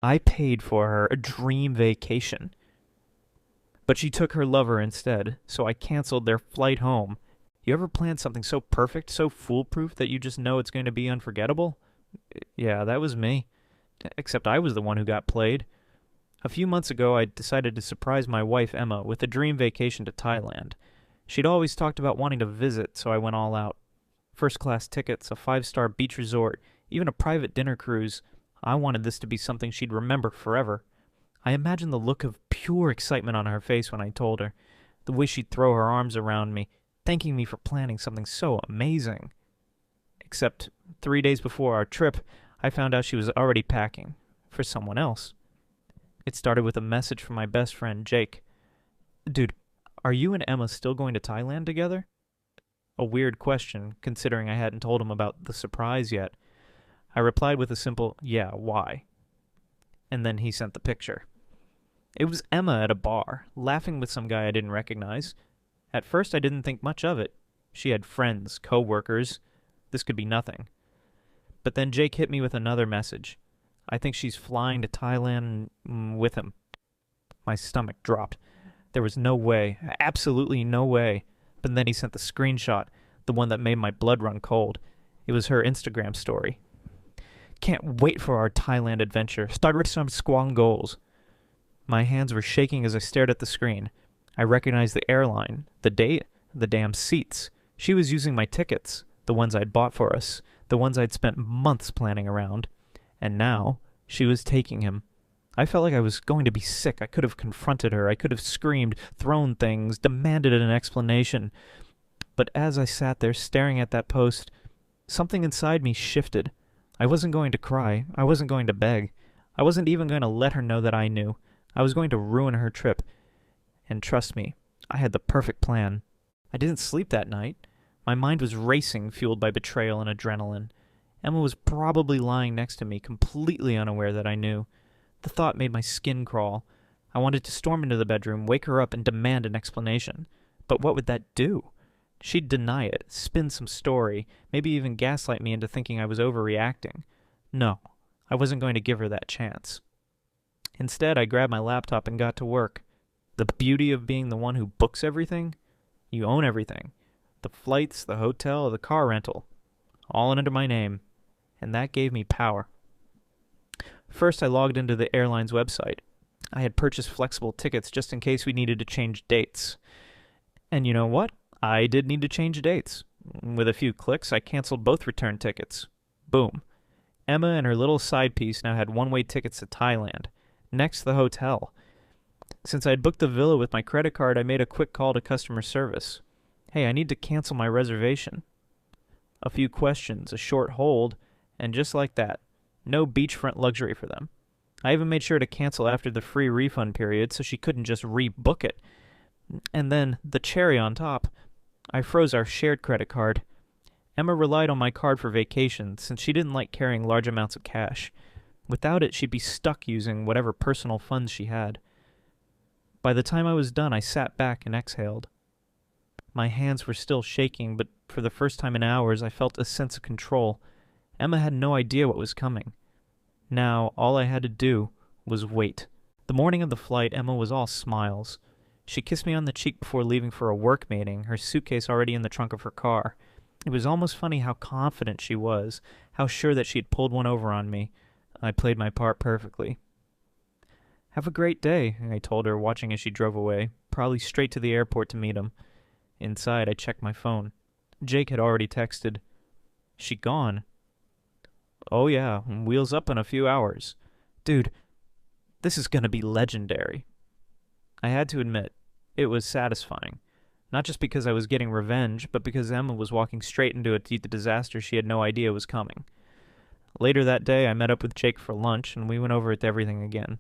I paid for her a dream vacation, but she took her lover instead, so I canceled their flight home. You ever plan something so perfect, so foolproof that you just know it's going to be unforgettable? Yeah, that was me. Except I was the one who got played. A few months ago, I decided to surprise my wife Emma with a dream vacation to Thailand. She'd always talked about wanting to visit, so I went all out. First class tickets, a 5-star beach resort, even a private dinner cruise. I wanted this to be something she'd remember forever. I imagined the look of pure excitement on her face when I told her, the way she'd throw her arms around me, thanking me for planning something so amazing. Except 3 days before our trip, I found out she was already packing for someone else. It started with a message from my best friend, Jake. Dude, are you and Emma still going to Thailand together? A weird question, considering I hadn't told him about the surprise yet. I replied with a simple, yeah, why? And then he sent the picture. It was Emma at a bar, laughing with some guy I didn't recognize. At first, I didn't think much of it. She had friends, co-workers. This could be nothing. But then Jake hit me with another message. I think she's flying to Thailand with him. My stomach dropped. There was no way, absolutely no way. But then he sent the screenshot, the one that made my blood run cold. It was her Instagram story. Can't wait for our Thailand adventure. Start with some squong goals. My hands were shaking as I stared at the screen. I recognized the airline, the date, the damn seats. She was using my tickets, the ones I'd bought for us, the ones I'd spent months planning around. And now, she was taking him. I felt like I was going to be sick. I could have confronted her. I could have screamed, thrown things, demanded an explanation. But as I sat there staring at that post, something inside me shifted. I wasn't going to cry. I wasn't going to beg. I wasn't even going to let her know that I knew. I was going to ruin her trip. And trust me, I had the perfect plan. I didn't sleep that night. My mind was racing, fueled by betrayal and adrenaline. Emma was probably lying next to me, completely unaware that I knew. The thought made my skin crawl. I wanted to storm into the bedroom, wake her up, and demand an explanation. But what would that do? She'd deny it, spin some story, maybe even gaslight me into thinking I was overreacting. No, I wasn't going to give her that chance. Instead, I grabbed my laptop and got to work. The beauty of being the one who books everything? You own everything. The flights, the hotel, the car rental. All under my name. And that gave me power. First, I logged into the airline's website. I had purchased flexible tickets just in case we needed to change dates. And you know what? I did need to change dates. With a few clicks, I canceled both return tickets. Boom. Emma and her little side piece now had one-way tickets to Thailand. Next, the hotel. Since I had booked the villa with my credit card, I made a quick call to customer service. Hey, I need to cancel my reservation. A few questions, a short hold, and just like that, no beachfront luxury for them. I even made sure to cancel after the free refund period so she couldn't just rebook it. And then, the cherry on top, I froze our shared credit card. Emma relied on my card for vacations since she didn't like carrying large amounts of cash. Without it, she'd be stuck using whatever personal funds she had. By the time I was done, I sat back and exhaled. My hands were still shaking, but for the first time in hours, I felt a sense of control. Emma had no idea what was coming. Now, all I had to do was wait. The morning of the flight, Emma was all smiles. She kissed me on the cheek before leaving for a work meeting, her suitcase already in the trunk of her car. It was almost funny how confident she was, how sure that she'd pulled one over on me. I played my part perfectly. Have a great day, I told her, watching as she drove away, probably straight to the airport to meet him. Inside, I checked my phone. Jake had already texted. She gone? Oh yeah, wheels up in a few hours. Dude, this is gonna be legendary. I had to admit, it was satisfying. Not just because I was getting revenge, but because Emma was walking straight into a disaster she had no idea was coming. Later that day, I met up with Jake for lunch, and we went over everything again.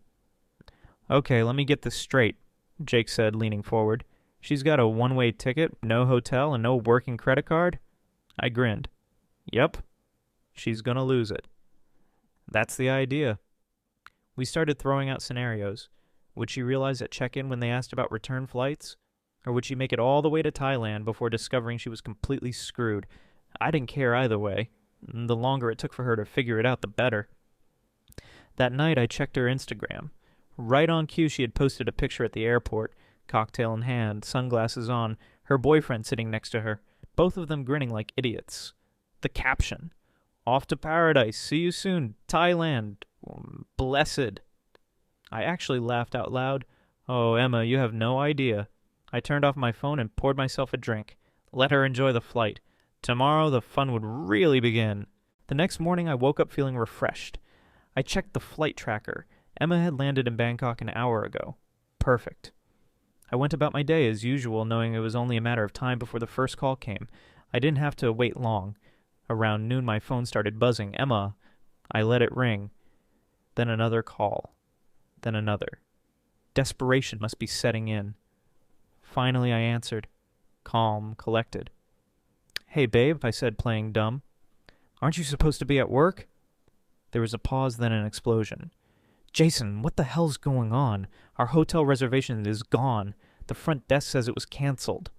Okay, let me get this straight, Jake said, leaning forward. She's got a one-way ticket, no hotel, and no working credit card? I grinned. Yep. She's gonna lose it. That's the idea. We started throwing out scenarios. Would she realize at check-in when they asked about return flights? Or would she make it all the way to Thailand before discovering she was completely screwed? I didn't care either way. The longer it took for her to figure it out, the better. That night, I checked her Instagram. Right on cue, she had posted a picture at the airport, cocktail in hand, sunglasses on, her boyfriend sitting next to her, both of them grinning like idiots. The caption: "Off to paradise, see you soon, Thailand, blessed." I actually laughed out loud. Oh, Emma, you have no idea. I turned off my phone and poured myself a drink. Let her enjoy the flight. Tomorrow the fun would really begin. The next morning I woke up feeling refreshed. I checked the flight tracker. Emma had landed in Bangkok an hour ago. Perfect. I went about my day as usual, knowing it was only a matter of time before the first call came. I didn't have to wait long. Around noon my phone started buzzing. Emma. I let it ring. Then another call. Then another. Desperation must be setting in. Finally I answered. Calm, collected. "Hey, babe," I said, playing dumb. "Aren't you supposed to be at work?" There was a pause, then an explosion. "Jason, what the hell's going on? Our hotel reservation is gone. The front desk says it was canceled."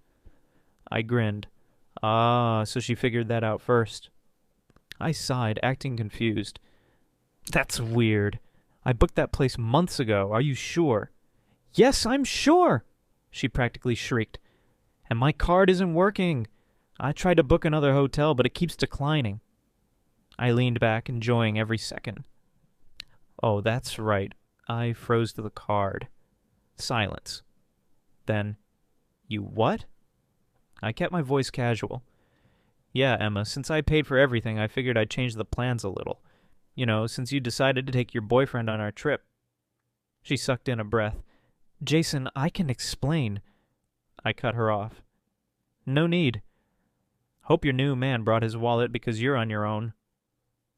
I grinned. Ah, so she figured that out first. I sighed, acting confused. "That's weird. I booked that place months ago. Are you sure?" "Yes, I'm sure," she practically shrieked. "And my card isn't working. I tried to book another hotel, but it keeps declining." I leaned back, enjoying every second. Oh, that's right. I froze the card. Silence. Then, "You what?" I kept my voice casual. "Yeah, Emma, since I paid for everything, I figured I'd change the plans a little. You know, since you decided to take your boyfriend on our trip." She sucked in a breath. "Jason, I can explain." I cut her off. "No need. Hope your new man brought his wallet because you're on your own."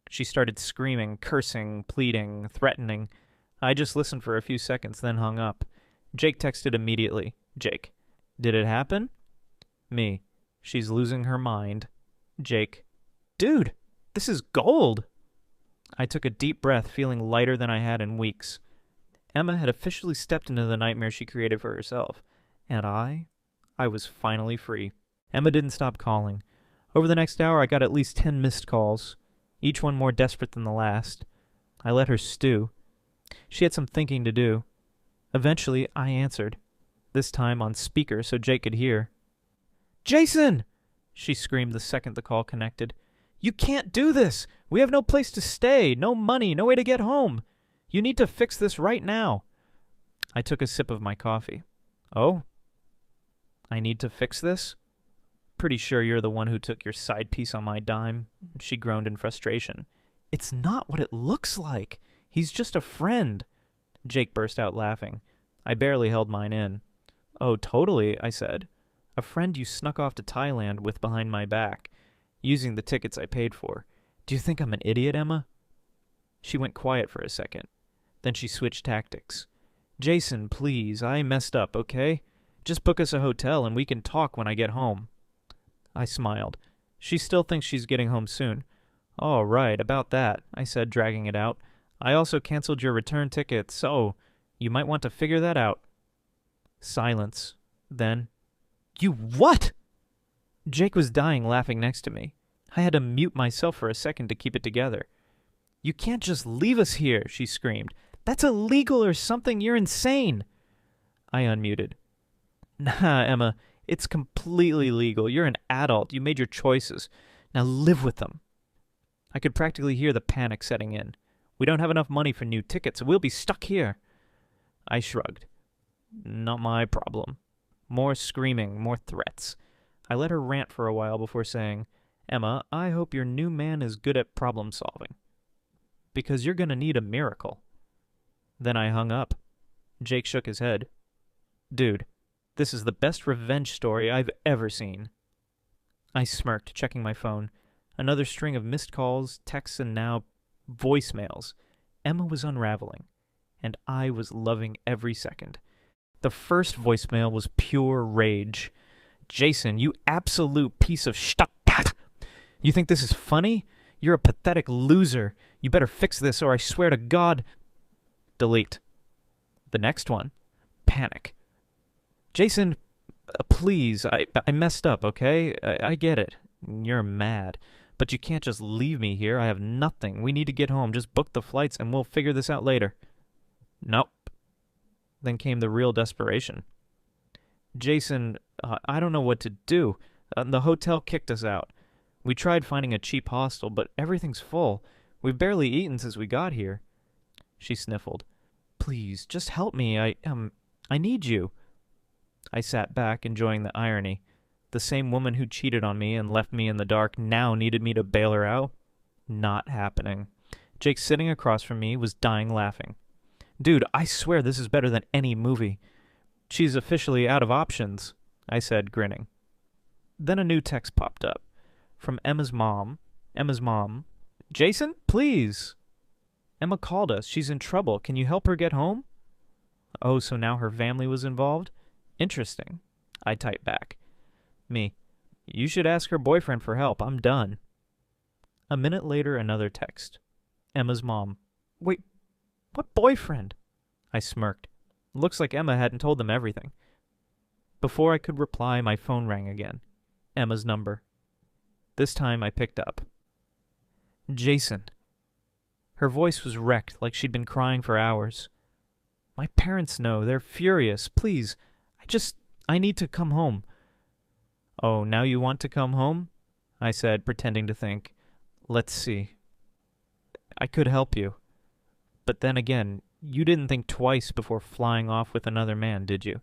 She started screaming, cursing, pleading, threatening. I just listened for a few seconds, then hung up. Jake texted immediately. Jake: "Did it happen?" Me: "She's losing her mind." Jake: "Dude, this is gold." I took a deep breath, feeling lighter than I had in weeks. Emma had officially stepped into the nightmare she created for herself. And I was finally free. Emma didn't stop calling. Over the next hour, I got at least 10 missed calls, each one more desperate than the last. I let her stew. She had some thinking to do. Eventually, I answered, this time on speaker so Jake could hear. "Jason!" she screamed the second the call connected. "You can't do this! We have no place to stay, no money, no way to get home. You need to fix this right now." I took a sip of my coffee. "Oh? I need to fix this?" "Pretty sure you're the one who took your side piece on my dime," she groaned in frustration. "It's not what it looks like. He's just a friend." Jake burst out laughing. I barely held mine in. "Oh, totally," I said. "A friend you snuck off to Thailand with behind my back, using the tickets I paid for. Do you think I'm an idiot, Emma?" She went quiet for a second. Then she switched tactics. "Jason, please, I messed up, okay? Just book us a hotel and we can talk when I get home." I smiled. She still thinks she's getting home soon. "All right, about that," I said, dragging it out. "I also canceled your return ticket, so you might want to figure that out." Silence. Then, "You what?" Jake was dying laughing next to me. I had to mute myself for a second to keep it together. "You can't just leave us here," she screamed. "That's illegal or something. You're insane." I unmuted. "Nah, Emma, it's completely legal. You're an adult. You made your choices. Now live with them." I could practically hear the panic setting in. "We don't have enough money for new tickets, so we'll be stuck here." I shrugged. "Not my problem." More screaming, more threats. I let her rant for a while before saying, "Emma, I hope your new man is good at problem solving. Because you're gonna need a miracle." Then I hung up. Jake shook his head. "Dude, this is the best revenge story I've ever seen." I smirked, checking my phone. Another string of missed calls, texts, and now voicemails. Emma was unraveling, and I was loving every second. The first voicemail was pure rage. "Jason, you absolute piece of stuck. You think this is funny? You're a pathetic loser. You better fix this or I swear to God." Delete. The next one. Panic. "Jason, please, I messed up, okay? I get it. You're mad. But you can't just leave me here. I have nothing. We need to get home. Just book the flights and we'll figure this out later. Nope. Then came the real desperation. Jason, I don't know what to do. The hotel kicked us out. We tried finding a cheap hostel, but everything's full. We've barely eaten since we got here. She sniffled. Please, just help me. I need you. I sat back, enjoying the irony. The same woman who cheated on me and left me in the dark now needed me to bail her out? Not happening. Jake, sitting across from me, was dying laughing. Dude, I swear this is better than any movie. She's officially out of options, I said, grinning. Then a new text popped up. From Emma's mom. Jason, please! Emma called us. She's in trouble. Can you help her get home? Oh, so now her family was involved? Interesting. I typed back. Me. You should ask her boyfriend for help. I'm done. A minute later, another text. Emma's mom. Wait, what boyfriend? I smirked. Looks like Emma hadn't told them everything. Before I could reply, my phone rang again. Emma's number. This time I picked up. Jason. Her voice was wrecked, like she'd been crying for hours. My parents know. They're furious. Please. I need to come home. Oh, now you want to come home? I said, pretending to think. Let's see. I could help you. But then again, you didn't think twice before flying off with another man, did you?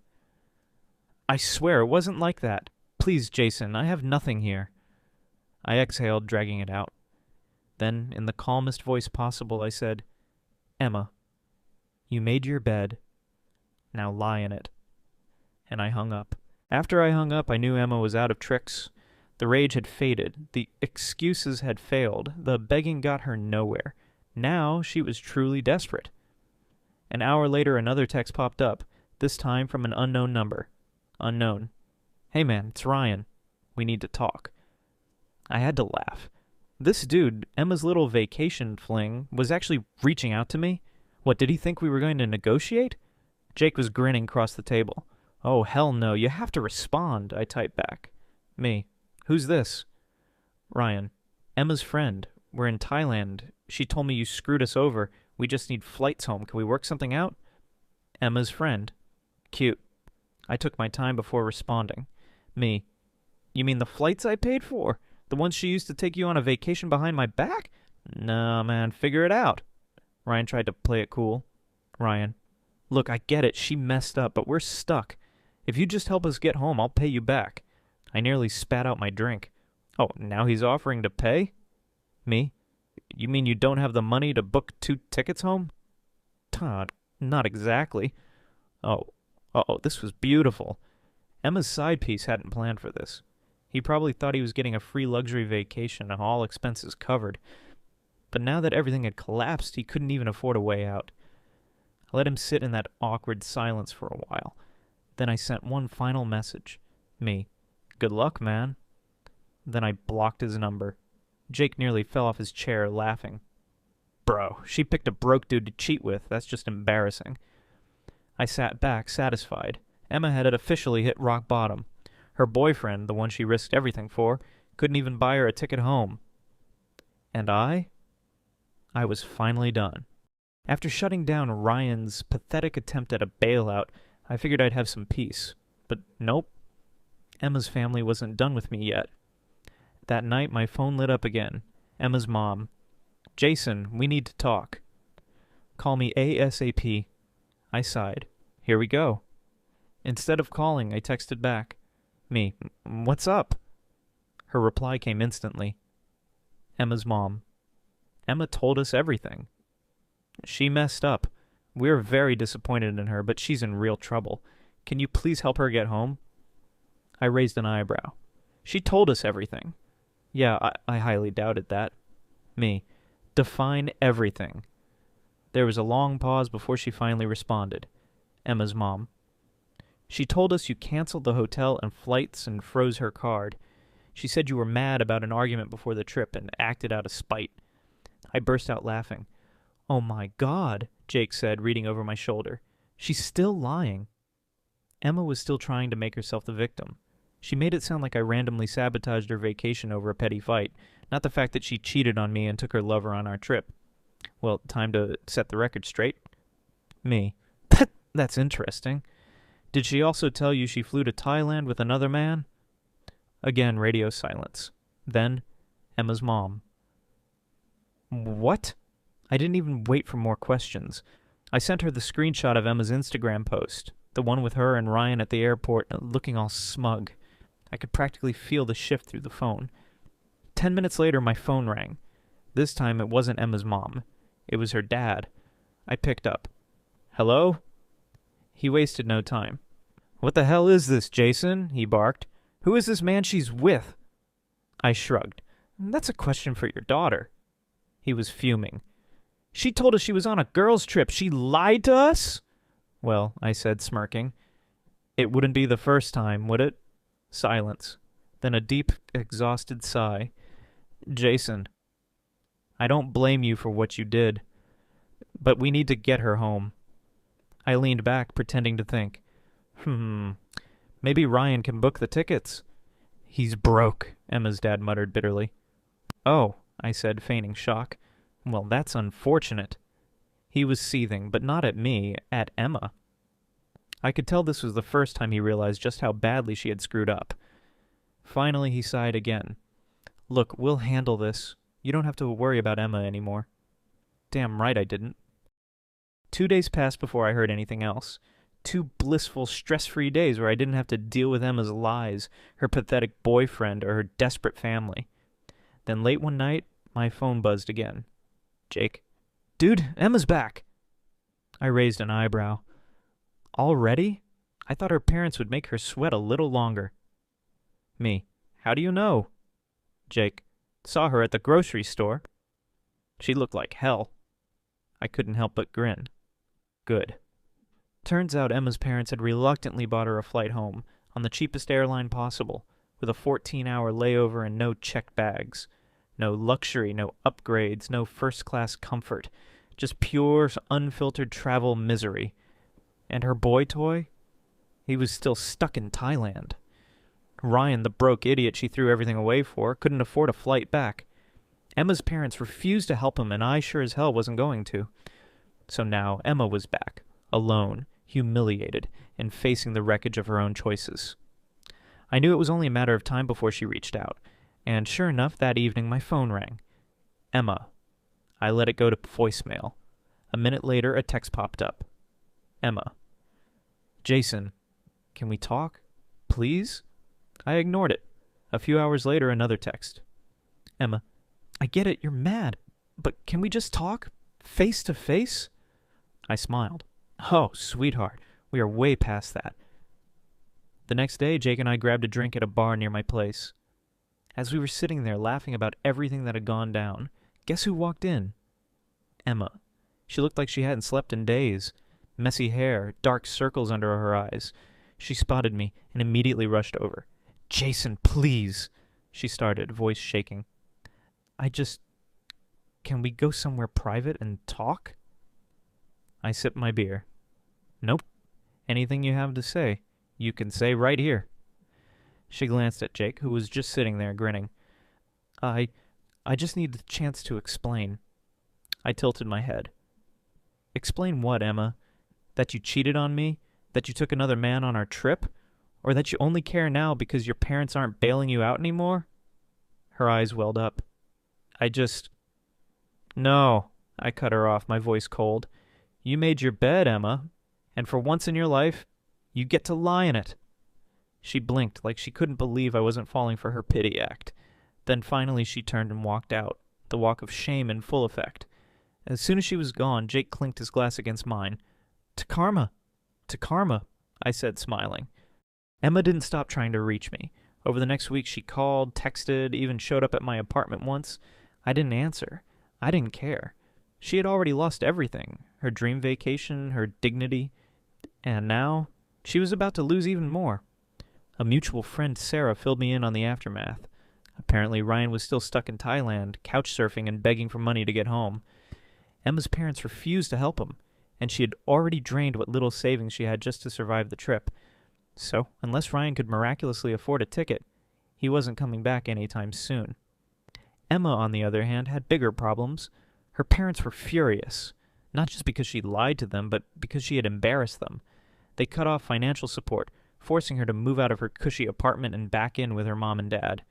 I swear it wasn't like that. Please, Jason, I have nothing here. I exhaled, dragging it out. Then, in the calmest voice possible, I said, Emma, you made your bed. Now lie in it. And I hung up. After I hung up, I knew Emma was out of tricks. The rage had faded. The excuses had failed. The begging got her nowhere. Now she was truly desperate. An hour later, another text popped up, this time from an unknown number. Unknown. Hey man, it's Ryan. We need to talk. I had to laugh. This dude, Emma's little vacation fling, was actually reaching out to me? What, did he think we were going to negotiate? Jake was grinning across the table. Oh, hell no, you have to respond, I typed back. Me. Who's this? Ryan. Emma's friend. We're in Thailand. She told me you screwed us over. We just need flights home. Can we work something out? Emma's friend. Cute. I took my time before responding. Me. You mean the flights I paid for? The ones she used to take you on a vacation behind my back? Nah, man, figure it out. Ryan tried to play it cool. Ryan. Look, I get it. She messed up, but we're stuck. If you just help us get home, I'll pay you back. I nearly spat out my drink. Oh, now he's offering to pay? Me? You mean you don't have the money to book 2 tickets home? Todd, not exactly. Oh, this was beautiful. Emma's side piece hadn't planned for this. He probably thought he was getting a free luxury vacation and all expenses covered. But now that everything had collapsed, he couldn't even afford a way out. I let him sit in that awkward silence for a while. Then I sent one final message. Me. Good luck, man. Then I blocked his number. Jake nearly fell off his chair, laughing. Bro, she picked a broke dude to cheat with. That's just embarrassing. I sat back, satisfied. Emma had officially hit rock bottom. Her boyfriend, the one she risked everything for, couldn't even buy her a ticket home. And I was finally done. After shutting down Ryan's pathetic attempt at a bailout, I figured I'd have some peace. But nope. Emma's family wasn't done with me yet. That night, my phone lit up again. Emma's mom. Jason, we need to talk. Call me ASAP. I sighed. Here we go. Instead of calling, I texted back. Me. What's up? Her reply came instantly. Emma's mom. Emma told us everything. She messed up. We're very disappointed in her, but she's in real trouble. Can you please help her get home? I raised an eyebrow. She told us everything. Yeah, I highly doubted that. Me. Define everything. There was a long pause before she finally responded. Emma's mom. She told us you canceled the hotel and flights and froze her card. She said you were mad about an argument before the trip and acted out of spite. I burst out laughing. Oh my God, Jake said, reading over my shoulder. She's still lying. Emma was still trying to make herself the victim. She made it sound like I randomly sabotaged her vacation over a petty fight. not the fact that she cheated on me and took her lover on our trip. Well, time to set the record straight. Me. That's interesting. Did she also tell you she flew to Thailand with another man? Again, radio silence. Then, Emma's mom. What? I didn't even wait for more questions. I sent her the screenshot of Emma's Instagram post, the one with her and Ryan at the airport looking all smug. I could practically feel the shift through the phone. 10 minutes later, my phone rang. This time, it wasn't Emma's mom. It was her dad. I picked up. Hello? He wasted no time. What the hell is this, Jason? He barked. Who is this man she's with? I shrugged. That's a question for your daughter. He was fuming. She told us she was on a girls' trip. She lied to us? Well, I said, smirking. It wouldn't be the first time, would it? Silence. Then a deep, exhausted sigh. Jason, I don't blame you for what you did, but we need to get her home. I leaned back, pretending to think. Maybe Ryan can book the tickets. He's broke, Emma's dad muttered bitterly. Oh, I said, feigning shock. Well, that's unfortunate. He was seething, but not at me, at Emma. I could tell this was the first time he realized just how badly she had screwed up. Finally, he sighed again. Look, we'll handle this. You don't have to worry about Emma anymore. Damn right I didn't. 2 days passed before I heard anything else. 2 blissful, stress-free days where I didn't have to deal with Emma's lies, her pathetic boyfriend, or her desperate family. Then late one night, my phone buzzed again. Jake. Dude, Emma's back. I raised an eyebrow. Already? I thought her parents would make her sweat a little longer. Me. How do you know? Jake. Saw her at the grocery store. She looked like hell. I couldn't help but grin. Good. Turns out Emma's parents had reluctantly bought her a flight home, on the cheapest airline possible, with a 14-hour layover and no checked bags. No luxury, no upgrades, no first-class comfort. Just pure, unfiltered travel misery. And her boy toy? He was still stuck in Thailand. Ryan, the broke idiot she threw everything away for, couldn't afford a flight back. Emma's parents refused to help him, and I sure as hell wasn't going to. So now Emma was back, alone, humiliated, and facing the wreckage of her own choices. I knew it was only a matter of time before she reached out, and sure enough, that evening my phone rang. Emma. I let it go to voicemail. A minute later, a text popped up. Emma. Jason, can we talk? Please? I ignored it. A few hours later, another text. Emma. I get it, you're mad, but can we just talk? Face to face? I smiled. Oh, sweetheart, we are way past that. The next day, Jake and I grabbed a drink at a bar near my place. As we were sitting there laughing about everything that had gone down, guess who walked in? Emma. She looked like she hadn't slept in days. Messy hair, dark circles under her eyes. She spotted me and immediately rushed over. Jason, please, she started, voice shaking. Can we go somewhere private and talk? I sipped my beer. Nope. Anything you have to say, you can say right here. She glanced at Jake, who was just sitting there grinning. I just need the chance to explain. I tilted my head. Explain what, Emma? That you cheated on me? That you took another man on our trip? Or that you only care now because your parents aren't bailing you out anymore? Her eyes welled up. No, I cut her off, my voice cold. You made your bed, Emma, and for once in your life, you get to lie in it. She blinked like she couldn't believe I wasn't falling for her pity act. Then finally she turned and walked out, the walk of shame in full effect. As soon as she was gone, Jake clinked his glass against mine. To karma, I said, smiling. Emma didn't stop trying to reach me. Over the next week she called, texted, even showed up at my apartment once. I didn't answer. I didn't care. She had already lost everything. Her dream vacation, her dignity. And now, she was about to lose even more. A mutual friend, Sarah, filled me in on the aftermath. Apparently Ryan was still stuck in Thailand, couch surfing and begging for money to get home. Emma's parents refused to help him, and she had already drained what little savings she had just to survive the trip. So, unless Ryan could miraculously afford a ticket, he wasn't coming back anytime soon. Emma, on the other hand, had bigger problems. Her parents were furious, not just because she lied to them, but because she had embarrassed them. They cut off financial support, forcing her to move out of her cushy apartment and back in with her mom and dad,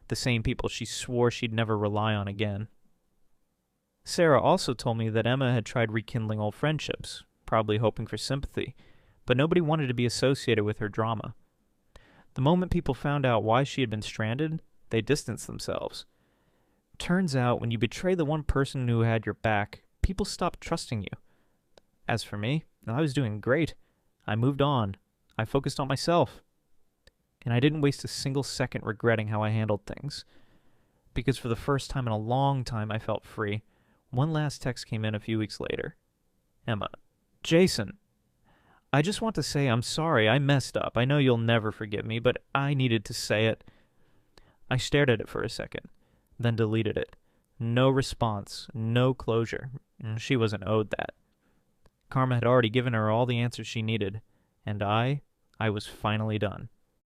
the same people she swore she'd never rely on again. Sarah also told me that Emma had tried rekindling old friendships, probably hoping for sympathy, but nobody wanted to be associated with her drama. The moment people found out why she had been stranded, they distanced themselves. Turns out, when you betray the one person who had your back, people stop trusting you. As for me, I was doing great. I moved on. I focused on myself. And I didn't waste a single second regretting how I handled things. Because for the first time in a long time, I felt free. One last text came in a few weeks later. Emma. Jason. I just want to say I'm sorry. I messed up. I know you'll never forgive me, but I needed to say it. I stared at it for a second, then deleted it. No response. No closure. She wasn't owed that. Karma had already given her all the answers she needed, and I was finally done.